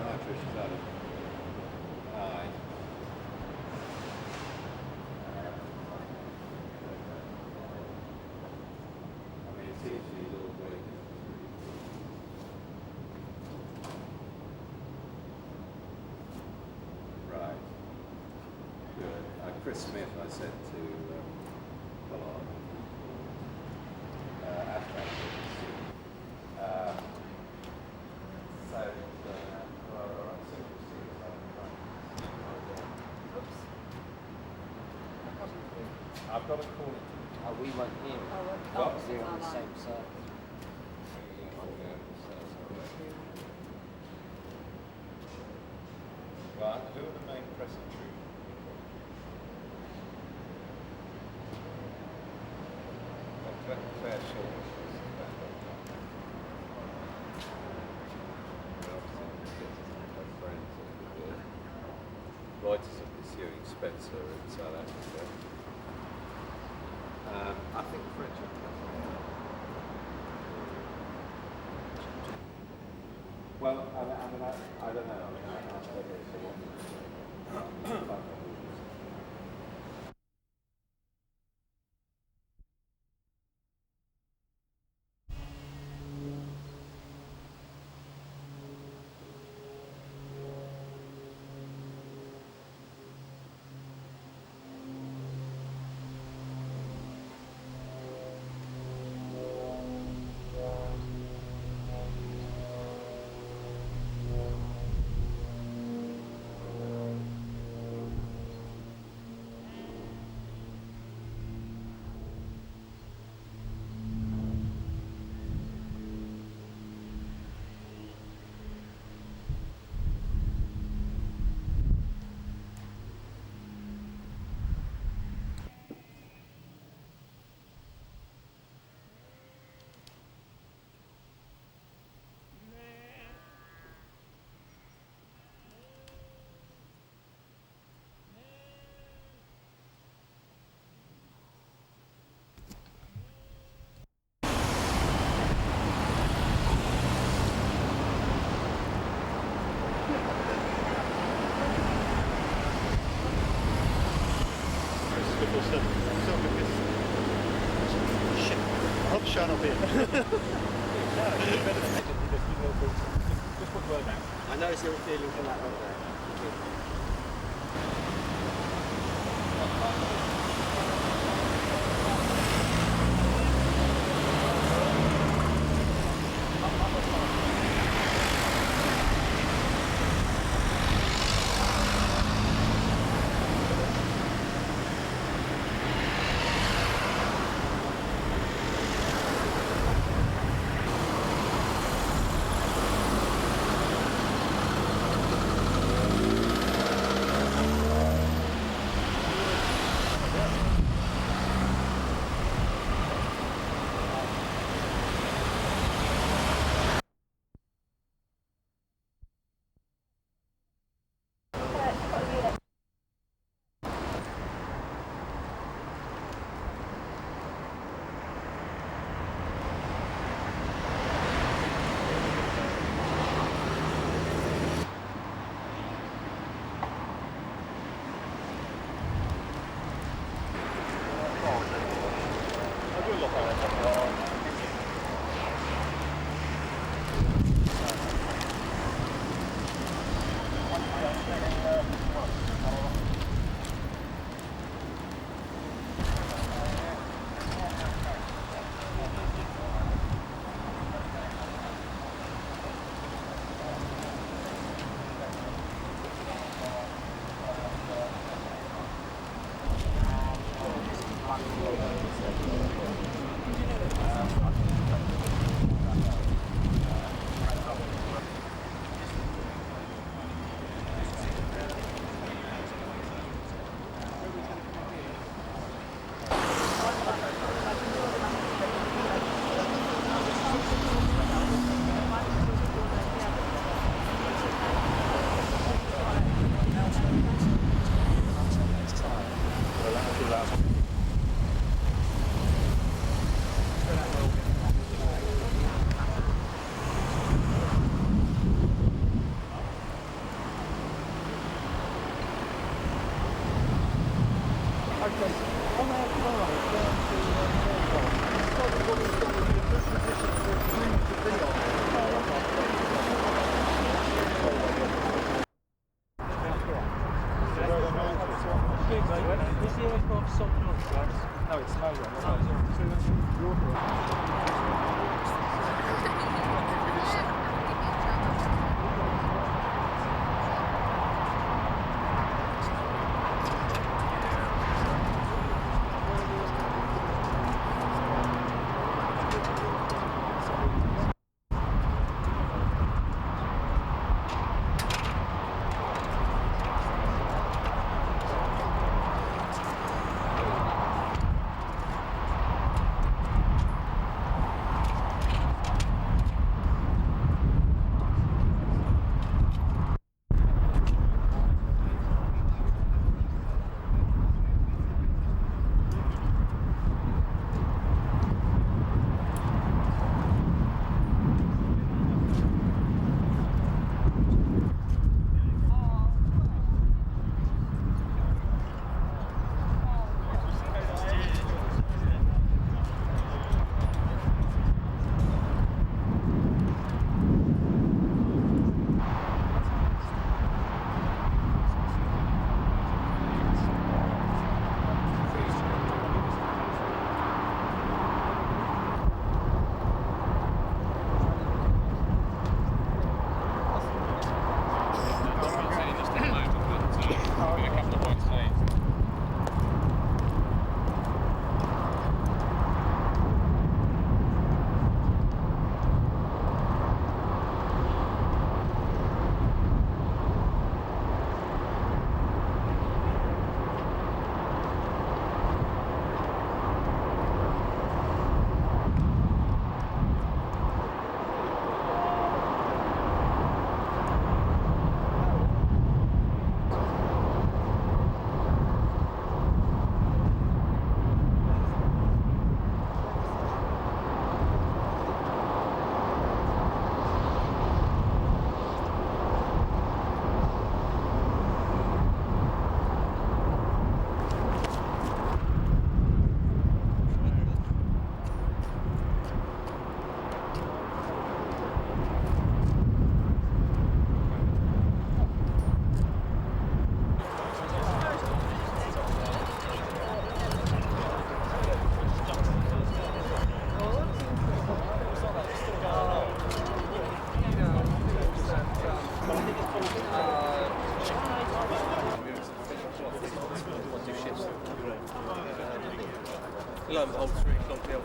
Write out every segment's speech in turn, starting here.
hi Trish, is that it? Hi. I mean, it's usually all week. Right. Good. Chris Smith, I said to pull on. Ashton. I've got a call. Oh, we won't hear it. What? Because they're on the same side. Right, who are the main pressing troops? Claire Shaw. Reuters are pursuing Spencer in South Africa. I think the French are well, I don't know. I mean, I can't say this for what. I hope Sean will be in. I know it's your feeling for that right there. Is the aircraft something else? No, it's London Old Street, Long Hill.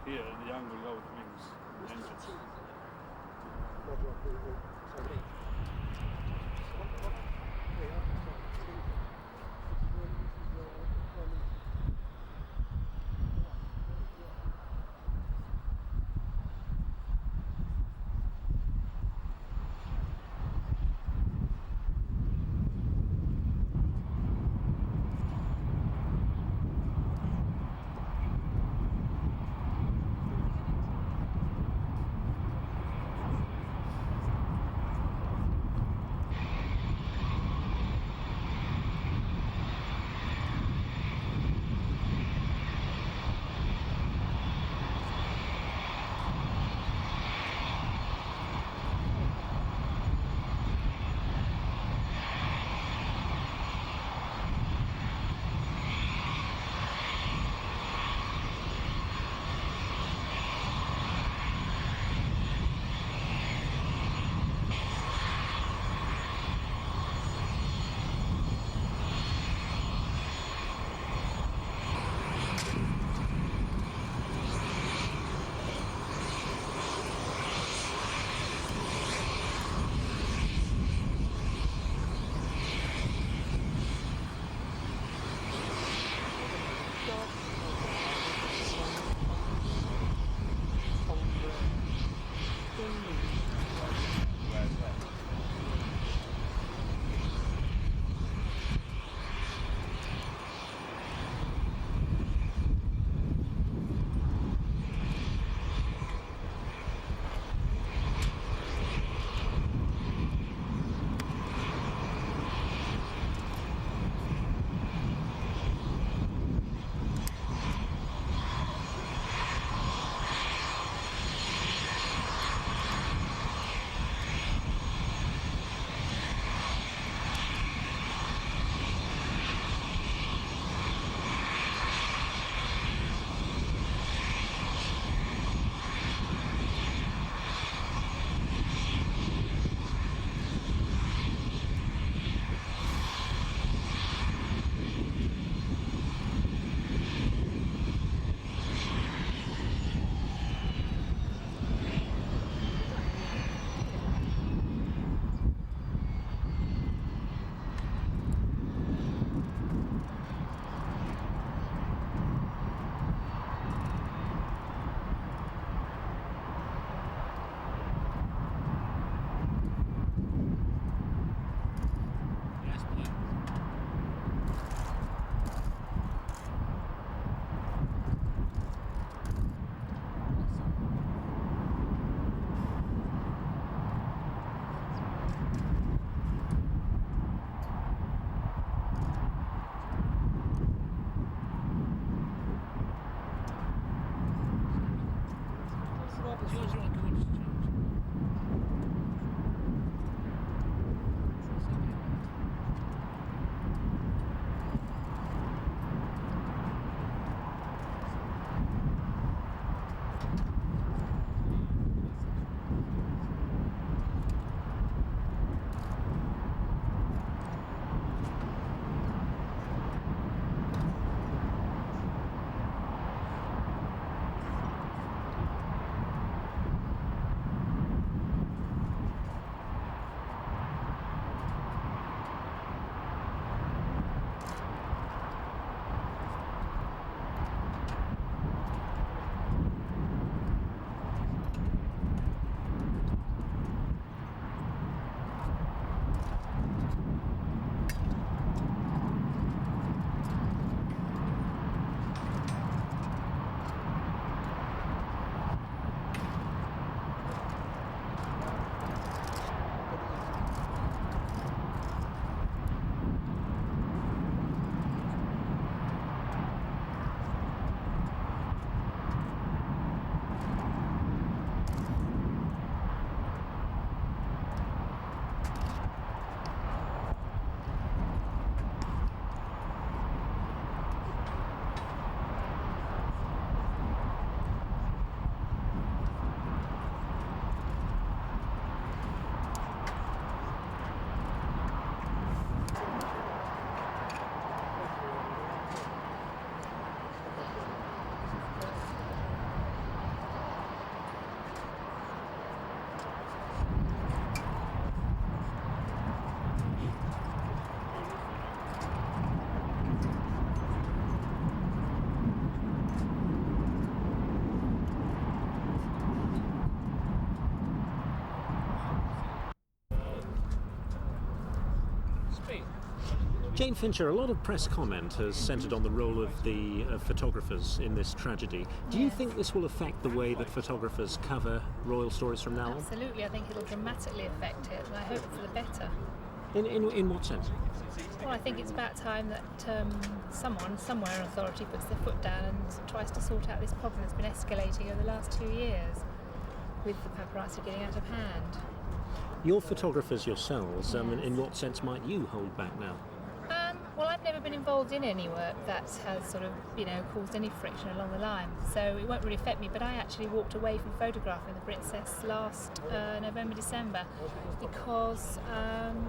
Here, the young will go with wings, engines. Jane Fincher, a lot of press comment has centred on the role of the photographers in this tragedy. Do you think this will affect the way that photographers cover royal stories from now on? Absolutely, I think it'll dramatically affect it, and I hope for the better. In what sense? Well, I think it's about time that someone, somewhere in authority, puts their foot down and tries to sort out this problem that's been escalating over the last 2 years with the paparazzi getting out of hand. You're photographers yourselves. In what sense might you hold back now? Well, I've never been involved in any work that has sort of, caused any friction along the line, so it won't really affect me, but I actually walked away from photographing the Princess last November, December, because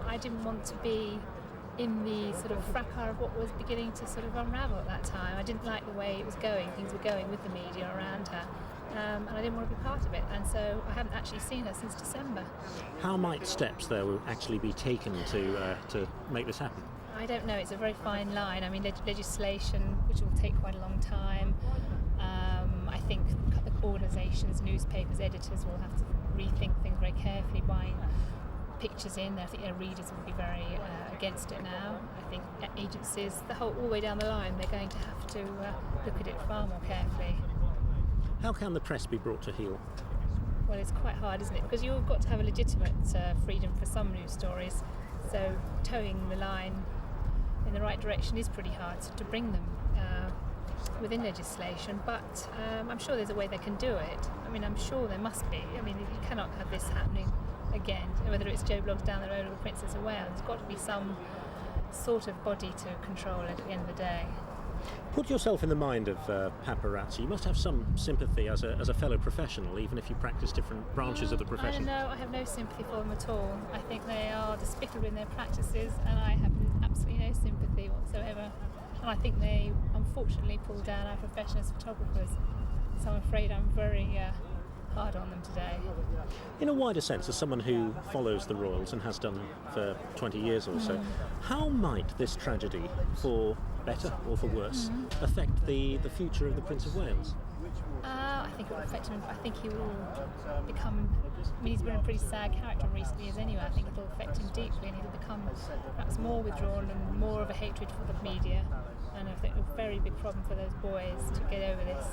I didn't want to be in the sort of fracas of what was beginning to sort of unravel at that time. I didn't like the way it was going, things were going with the media around her, and I didn't want to be part of it, and so I haven't actually seen her since December. How might steps there will actually be taken to make this happen? I don't know, it's a very fine line. I mean, legislation, which will take quite a long time. I think organisations, newspapers, editors will have to rethink things very carefully, buying pictures in. I think their readers will be very against it now. I think agencies, all the way down the line, they're going to have to look at it far more carefully. How can the press be brought to heel? Well, it's quite hard, isn't it? Because you've got to have a legitimate freedom for some news stories. So towing the line in the right direction is pretty hard to bring them within legislation, but I'm sure there's a way they can do it. I mean, I'm sure there must be. I mean, you cannot have this happening again, whether it's Joe Bloggs down the road or the Princess of Wales. There's got to be some sort of body to control it at the end of the day. Put yourself in the mind of paparazzi. You must have some sympathy as a fellow professional, even if you practice different branches of the profession. I don't know, I have no sympathy for them at all. I think they are despicable in their practices, and I have absolutely no sympathy whatsoever. And I think they unfortunately pull down our profession as photographers. So I'm afraid I'm very hard on them today. In a wider sense, as someone who follows the royals and has done for 20 years or so, how might this tragedy, for better or for worse, affect the future of the Prince of Wales? I think it will affect him. I think he will become. I mean, he's been a pretty sad character in recent years anyway. I think it will affect him deeply, and he'll become perhaps more withdrawn and more of a hatred for the media. And I think a very big problem for those boys to get over this.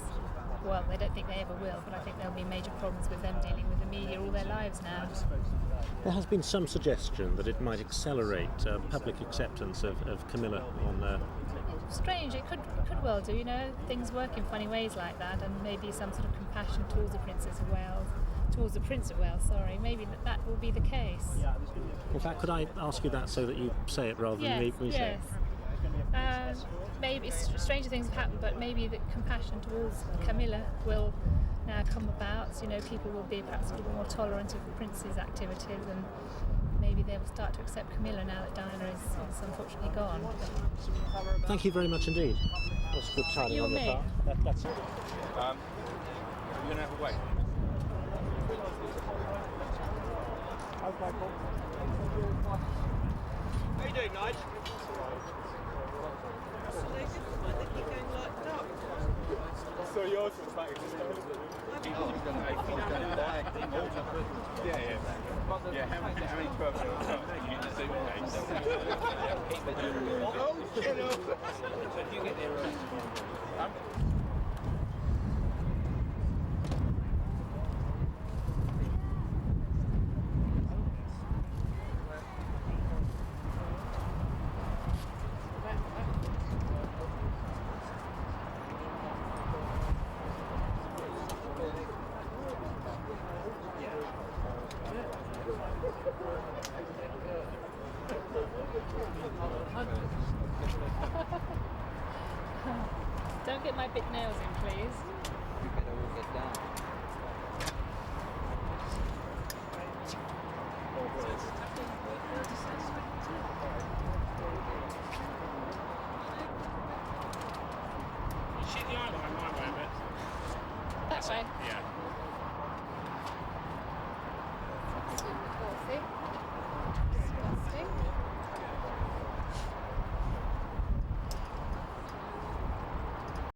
Well, I don't think they ever will, but I think there'll be major problems with them dealing with the media all their lives now. There has been some suggestion that it might accelerate public acceptance of Camilla on. Strange, it could well do, things work in funny ways like that, and maybe some sort of compassion towards the Princess of Wales, towards the Prince of Wales, maybe that will be the case. In fact, could I ask you that so that you say it rather than me say it? Yes. Maybe stranger things have happened, but maybe the compassion towards Camilla will now come about. People will be perhaps a little more tolerant of the Prince's activities, and maybe they will start to accept Camilla now that Diana is unfortunately gone. Thank you very much indeed. That's good timing on your part. That's it. You're going to have a wait. How you doing, Nigel? So yours was back Yeah, how many purposes you need to do So if you get there early tomorrow. Don't get my big nails in, please. You better all get down.